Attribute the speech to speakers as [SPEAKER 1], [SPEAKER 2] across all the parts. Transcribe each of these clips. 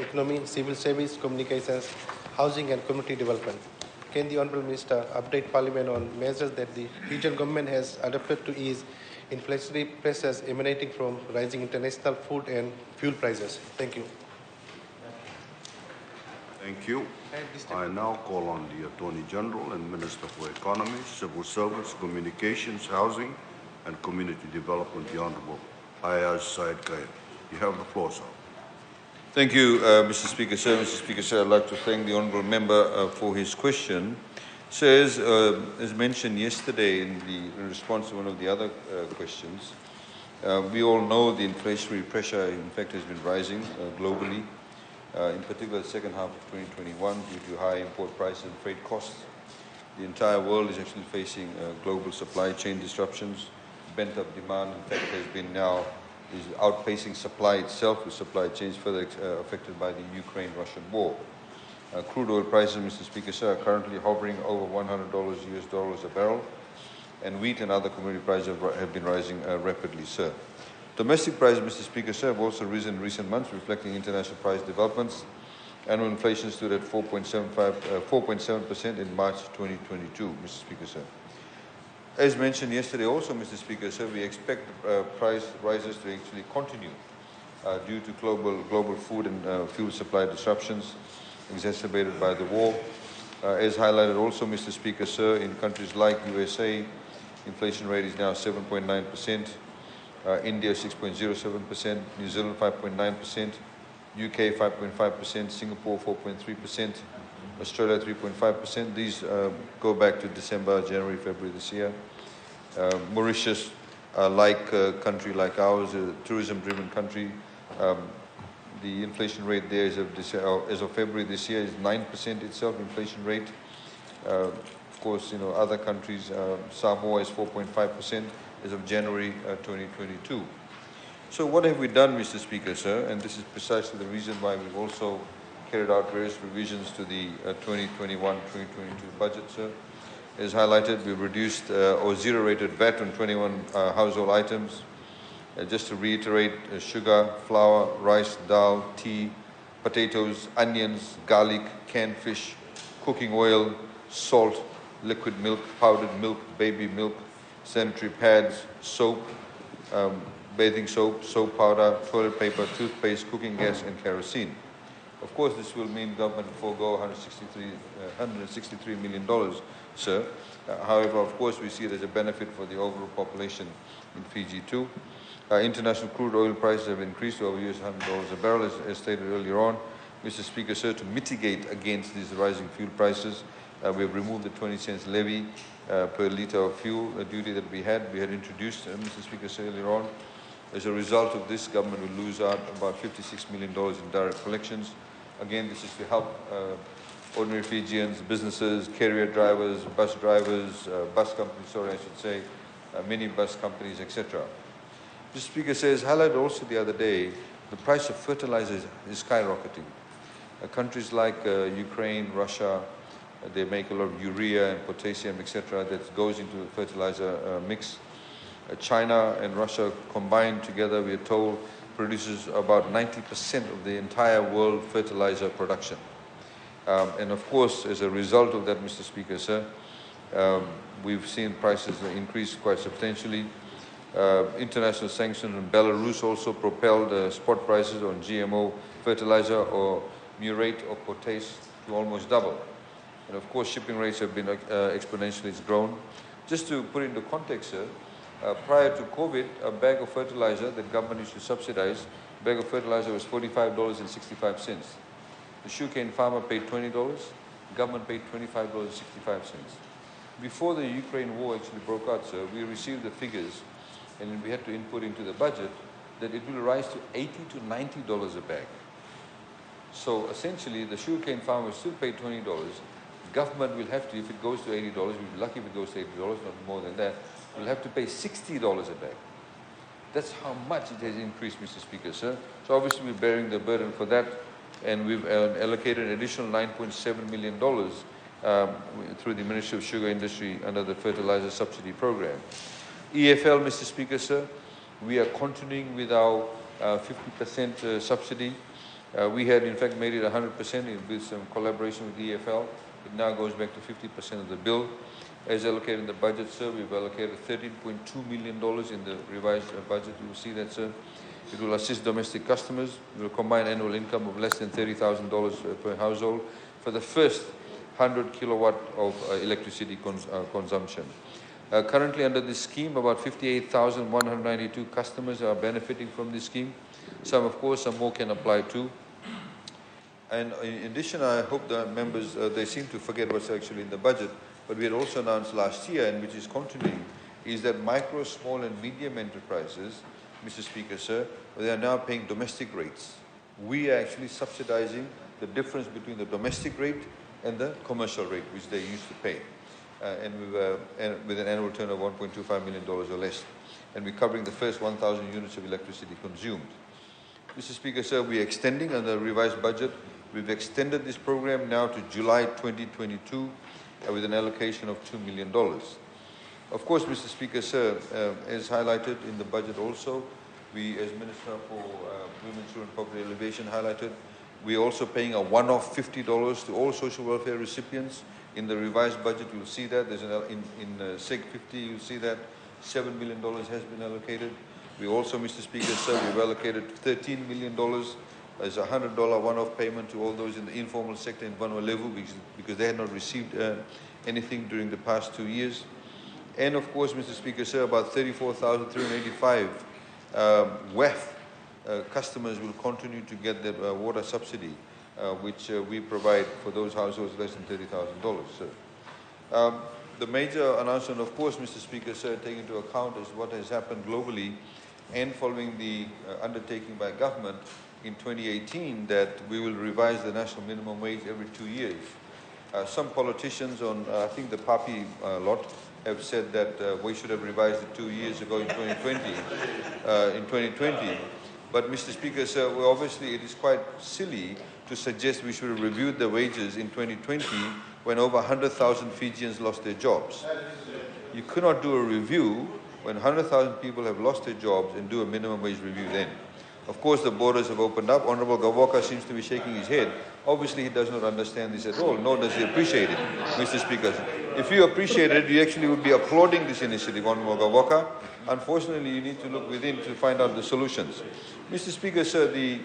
[SPEAKER 1] Economy, Civil Service, Communications, Housing and Community Development. Can the Honourable Minister update Parliament on measures that the regional government has adopted to ease inflationary pressures emanating from rising international food and fuel prices? Thank you.
[SPEAKER 2] Thank you. I now call on the Attorney General and Minister for Economy, Civil Service, Communications, Housing and Community Development, the Honourable Ayaz Said Khair. You have the floor, sir.
[SPEAKER 3] Thank you, Mr. Speaker, sir. Mr. Speaker, sir, I'd like to thank the Honourable Member for his question. Sir, as mentioned yesterday in response to one of the other questions, we all know the inflationary pressure, in fact, has been rising globally, in particular the second half of 2021 due to high import prices and freight costs. The entire world is actually facing global supply chain disruptions. Bent-up demand, in fact, has been now is outpacing supply itself, with supply chains further affected by the Ukraine-Russian war. Crude oil prices, Mr. Speaker, sir, are currently hovering over $100 US a barrel, and wheat and other commodity prices have been rising rapidly, sir. Domestic prices, Mr. Speaker, sir, have also risen in recent months, reflecting international price developments. Annual inflation stood at 4.7% in March 2022, Mr. Speaker, sir. As mentioned yesterday also, Mr. Speaker, sir, we expect price rises to actually continue due to global food and fuel supply disruptions exacerbated by the war. As highlighted also, Mr. Speaker, sir, in countries like USA, inflation rate is now 7.9%, India 6.07%, New Zealand 5.9%, UK 5.5%, Singapore 4.3%, Australia 3.5%. These go back to December, January, February this year. Mauritius, like a country like ours, a tourism-driven country, the inflation rate there as of February this year is 9% itself, inflation rate. Of course, other countries, Samoa is 4.5% as of January 2022. So what have we done, Mr. Speaker, sir? And this is precisely the reason why we've also carried out various revisions to the 2021-2022 budget, sir. As highlighted, we've reduced or zero-rated VAT on 21 household items. Just to reiterate, sugar, flour, rice, dal, tea, potatoes, onions, garlic, canned fish, cooking oil, salt, liquid milk, powdered milk, baby milk, sanitary pads, soap, bathing soap, soap powder, toilet paper, toothpaste, cooking gas, and kerosene. Of course, this will mean government will forego $163 million, sir. However, of course, we see it as a benefit for the overall population in Fiji too. International crude oil prices have increased to over $100 a barrel, as stated earlier on. Mr. Speaker, sir, to mitigate against these rising fuel prices, we have removed the 20 cents levy per litre of fuel duty that we had introduced, Mr. Speaker, sir, earlier on. As a result of this, government will lose out about $56 million in direct collections. Again, this is to help ordinary Fijians, businesses, carrier drivers, bus companies, minibus companies, etc. Mr. Speaker says, highlighted also the other day, the price of fertilizers is skyrocketing. Countries like Ukraine, Russia, they make a lot of urea and potassium, etc., that goes into the fertilizer mix. China and Russia combined together, we are told, produces about 90% of the entire world fertilizer production. And of course, as a result of that, Mr. Speaker, sir, we've seen prices increase quite substantially. International sanctions on Belarus also propelled spot prices on GMO fertilizer or murate or potash to almost double. And of course, shipping rates have been exponentially grown. Just to put into context, sir, prior to COVID, a bag of fertilizer that government used to subsidize, a bag of fertilizer was $45.65. The sugarcane farmer paid $20, government paid $25.65. Before the Ukraine war actually broke out, sir, we received the figures and we had to input into the budget that it will rise to $80 to $90 a bag. So essentially, the sugarcane farmer still paid $20. Government will have to, if it goes to $80, we'll be lucky if it goes to $80, not more than that, we'll have to pay $60 a bag. That's how much it has increased, Mr. Speaker, sir. So obviously we're bearing the burden for that, and we've allocated an additional $9.7 million through the Ministry of Sugar Industry under the Fertilizer Subsidy Program. EFL, Mr. Speaker, sir, we are continuing with our 50% subsidy. We had in fact made it 100% with some collaboration with the EFL. It now goes back to 50% of the bill. As allocated in the budget, sir, we've allocated $13.2 million in the revised budget. You will see that, sir. It will assist domestic customers. It will combine annual income of less than $30,000 per household for the first 100 kilowatt of electricity consumption. Currently under this scheme, about 58,192 customers are benefiting from this scheme. Some, of course, some more can apply too. And in addition, I hope the members, they seem to forget what's actually in the budget, but we had also announced last year, and which is continuing, is that micro, small and medium enterprises, Mr. Speaker, sir, they are now paying domestic rates. We are actually subsidizing the difference between the domestic rate and the commercial rate, which they used to pay. And with an annual turn of $1.25 million or less. And we're covering the first 1,000 units of electricity consumed. Mr. Speaker, sir, we're extending on the revised budget. We've extended this program now to July 2022 with an allocation of $2 million. Of course, Mr. Speaker, sir, as highlighted in the budget also, we, as Minister for Women's, Children and Poverty Alleviation highlighted, we're also paying a one-off $50 to all social welfare recipients. In the revised budget, you'll see that. There's in SEG 50, you'll see that $7 million has been allocated. We also, Mr. Speaker, sir, we've allocated $13 million as a $100 one-off payment to all those in the informal sector in Vanuatu because they had not received anything during the past 2 years. And of course, Mr. Speaker, sir, about 34,385 WEF customers will continue to get the water subsidy, which we provide for those households less than $30,000, sir. The major announcement, of course, Mr. Speaker, sir, taking into account is what has happened globally and following the undertaking by government in 2018 that we will revise the national minimum wage every 2 years. Some politicians on, I think the PAPI lot, have said that we should have revised it 2 years ago in 2020. But Mr. Speaker, sir, well, obviously it is quite silly to suggest we should have reviewed the wages in 2020 when over 100,000 Fijians lost their jobs. You cannot do a review when 100,000 people have lost their jobs and do a minimum wage review then. Of course, the borders have opened up. Honorable Gavoka seems to be shaking his head. Obviously, he does not understand this at all, nor does he appreciate it, Mr. Speaker. If you appreciated it, you actually would be applauding this initiative, Honorable Gavoka. Unfortunately, you need to look within to find out the solutions. Mr. Speaker, sir, the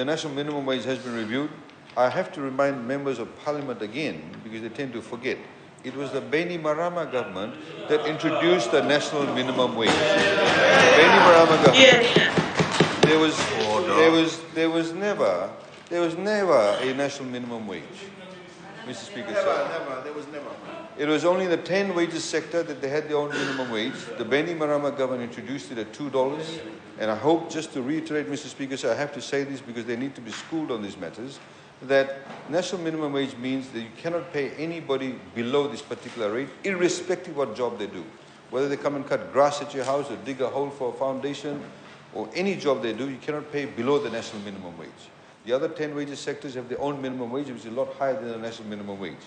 [SPEAKER 3] national minimum wage has been reviewed. I have to remind members of Parliament again, because they tend to forget. It was the Beni Marama government that introduced the national minimum wage. The Beni Marama government. There was never a national minimum wage, Mr. Speaker.
[SPEAKER 2] There was never.
[SPEAKER 3] It was only in the 10 wages sector that they had their own minimum wage. The Beni Marama government introduced it at $2. And I hope, just to reiterate, Mr. Speaker, so I have to say this because they need to be schooled on these matters, that national minimum wage means that you cannot pay anybody below this particular rate, irrespective of what job they do. Whether they come and cut grass at your house or dig a hole for a foundation, or any job they do, you cannot pay below the national minimum wage. The other 10 wages sectors have their own minimum wage, which is a lot higher than the national minimum wage.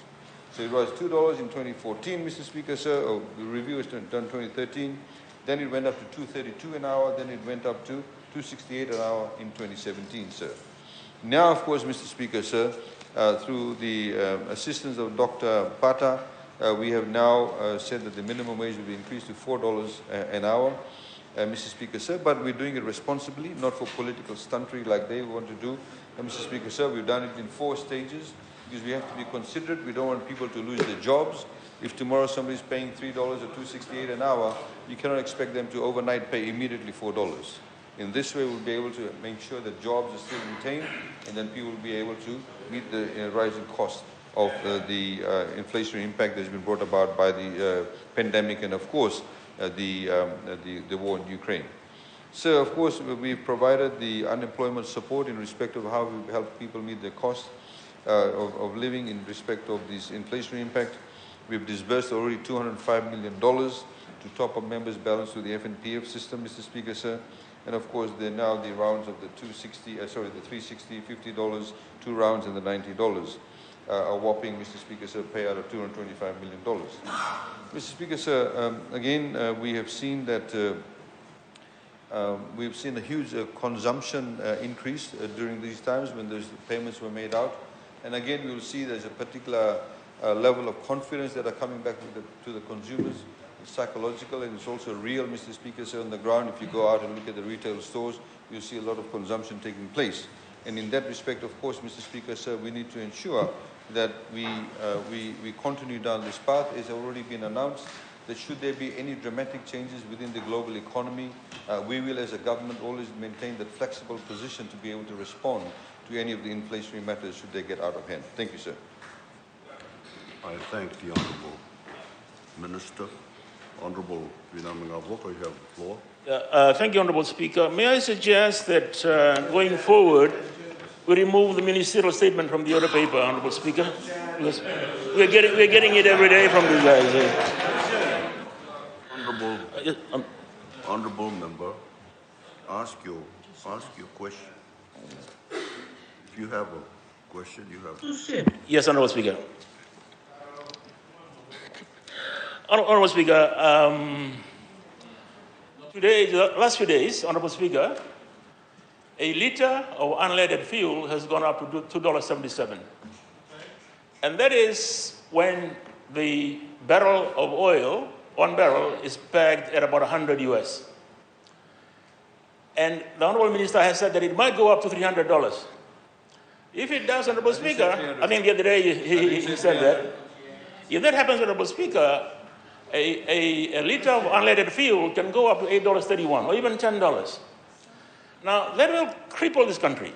[SPEAKER 3] So it was $2 in 2014, Mr. Speaker, sir. Oh, the review was done in 2013. Then it went up to $2.32 an hour. Then it went up to $2.68 an hour in 2017, sir. Now, of course, Mr. Speaker, sir, through the assistance of Dr. Pata, we have now said that the minimum wage will be increased to $4 an hour. Mr. Speaker, sir, but we're doing it responsibly, not for political stuntry like they want to do. Mr. Speaker, sir, we've done it in 4 stages because we have to be considerate. We don't want people to lose their jobs. If tomorrow somebody's paying $3 or $2.68 an hour, you cannot expect them to overnight pay immediately $4. In this way, we'll be able to make sure that jobs are still retained, and then people will be able to meet the rising cost of the inflationary impact that's been brought about by the pandemic and, of course, the war in Ukraine. So, of course, we've provided the unemployment support in respect of how we help people meet the cost of living in respect of this inflationary impact. We've disbursed already $205 million to top up members' balance through the FNPF system, Mr. Speaker, sir. And of course, there are now the rounds of the $360, $50, 2 rounds and the $90. A whopping, Mr. Speaker, sir, payout of $225 million. Mr. Speaker, sir, again, we have seen that We've seen a huge consumption increase during these times when those payments were made out. And again, we will see there's a particular level of confidence that are coming back to the consumers. It's psychological and it's also real, Mr. Speaker, so on the ground. If you go out and look at the retail stores, you'll see a lot of consumption taking place. And in that respect, of course, Mr. Speaker, sir, we need to ensure that we continue down this path. It's already been announced that should there be any dramatic changes within the global economy, we will as a government always maintain that flexible position to be able to respond to any of the inflationary matters should they get out of hand. Thank you, sir.
[SPEAKER 2] I thank the Honourable Minister. Honourable Vinamingavoka, you have the floor.
[SPEAKER 4] Thank you, Honourable Speaker. May I suggest that going forward, we remove the ministerial statement from the other paper, Honourable Speaker? Because we're getting it every day from these guys.
[SPEAKER 2] Honourable member, ask your question. If you have a question, you have.
[SPEAKER 4] Yes, Honourable Speaker. Honourable Speaker, today, the last few days, Honourable Speaker, a litre of unleaded fuel has gone up to $2.77. And that is when the barrel of oil, 1 barrel, is pegged at about 100 US. And the Honourable Minister has said that it might go up to $300. If it does, Honourable Speaker, I think the other day he said that. If that happens, Honourable Speaker, a litre of unleaded fuel can go up to $8.31 or even $10. Now, that will cripple this country.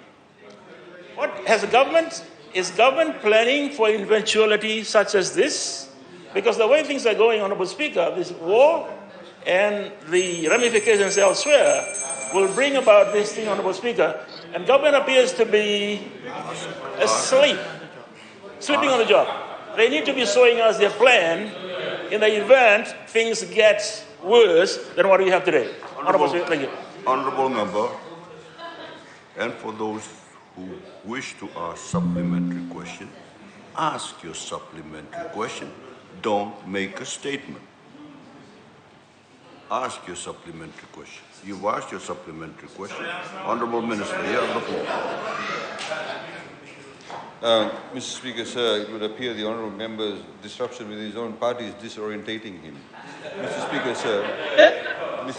[SPEAKER 4] What has the government? Is government planning for eventuality such as this? Because the way things are going, Honourable Speaker, this war and the ramifications elsewhere will bring about this thing, Honourable Speaker, and government appears to be asleep, sleeping on the job. They need to be showing us their plan in the event things get worse than what we have today. Honourable Speaker, thank you.
[SPEAKER 2] Honourable member, and for those who wish to ask supplementary question, ask your supplementary question. Don't make a statement. Ask your supplementary question. You've asked your supplementary question. Honourable Minister, you have the floor.
[SPEAKER 3] Mr. Speaker, sir, it would appear the honourable member's disruption with his own party is disorientating him. Mr.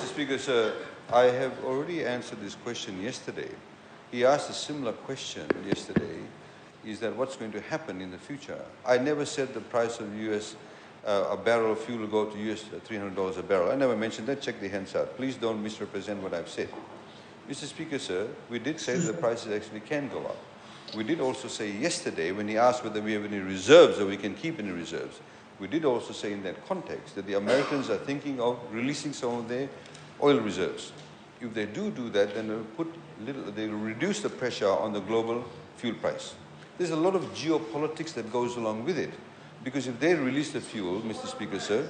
[SPEAKER 3] Speaker, sir, I have already answered this question yesterday. He asked a similar question yesterday, is that what's going to happen in the future? I never said the price of a barrel of fuel will go to $300 a barrel. I never mentioned that. Check the hands out. Please don't misrepresent what I've said. Mr. Speaker, sir, we did say that the prices actually can go up. We did also say yesterday, when he asked whether we have any reserves or we can keep any reserves, we did also say in that context that the Americans are thinking of releasing some of their oil reserves. If they do that, then they'll reduce the pressure on the global fuel price. There's a lot of geopolitics that goes along with it. Because if they release the fuel, Mr. Speaker, sir,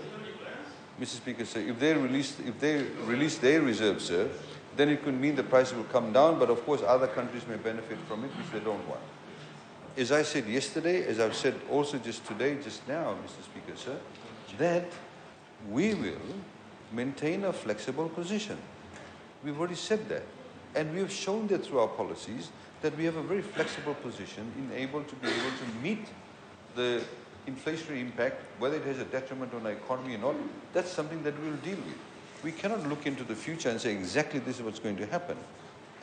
[SPEAKER 3] if they release their reserves, sir, then it could mean the price will come down, but of course other countries may benefit from it, which they don't want. As I said yesterday, as I've said also just today, just now, Mr. Speaker, sir, that we will maintain a flexible position. We've already said that. And we have shown that through our policies that we have a very flexible position in be able to meet the inflationary impact, whether it has a detriment on our economy or not. That's something that we'll deal with. We cannot look into the future and say exactly this is what's going to happen.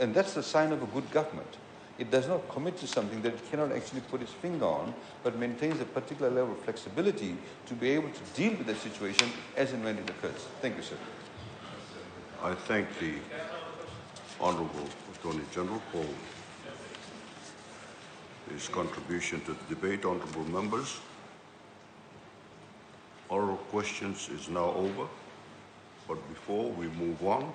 [SPEAKER 3] And that's the sign of a good government. It does not commit to something that it cannot actually put its finger on, but maintains a particular level of flexibility to be able to deal with that situation as and when it occurs. Thank you, sir.
[SPEAKER 2] I thank the Honourable Attorney General for his contribution to the debate. Honourable members, oral questions is now over. But before we move on,